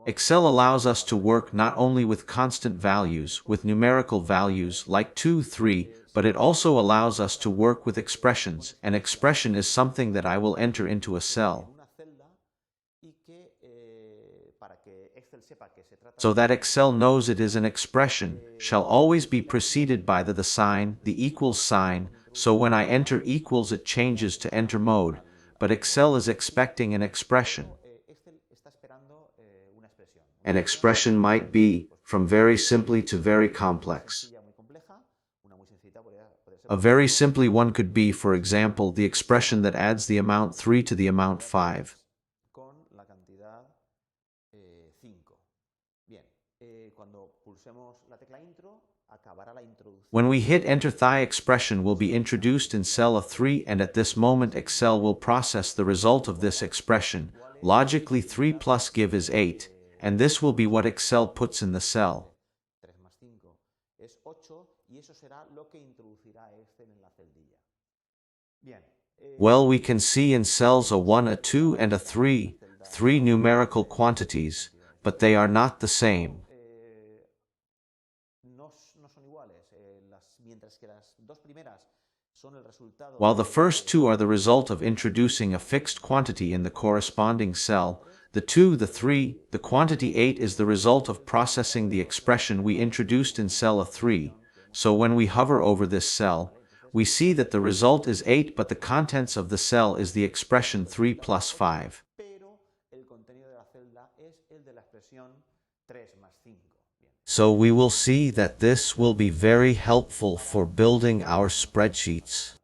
Excel allows us to work not only with constant values, with numerical values like 2, 3, but it also allows us to work with expressions. An expression is something that I will enter into a cell, so that Excel knows it is an expression, shall always be preceded by the sign, the equals sign, so when I enter equals it changes to enter mode, but Excel is expecting an expression. An expression might be from very simply to very complex. A very simply one could be, for example, the expression that adds the amount 3 to the amount 5. When we hit enter, the expression will be introduced in cell A3, and at this moment Excel will process the result of this expression. Logically 3 plus give is 8, and this will be what Excel puts in the cell. Well, we can see in cells A1, A2, and A3, 3 numerical quantities, but they are not the same. While the first two are the result of introducing a fixed quantity in the corresponding cell, the 2, the 3, the quantity 8 is the result of processing the expression we introduced in cell A3, so when we hover over this cell, we see that the result is 8, but the contents of the cell is the expression 3 plus 5. So we will see that this will be very helpful for building our spreadsheets.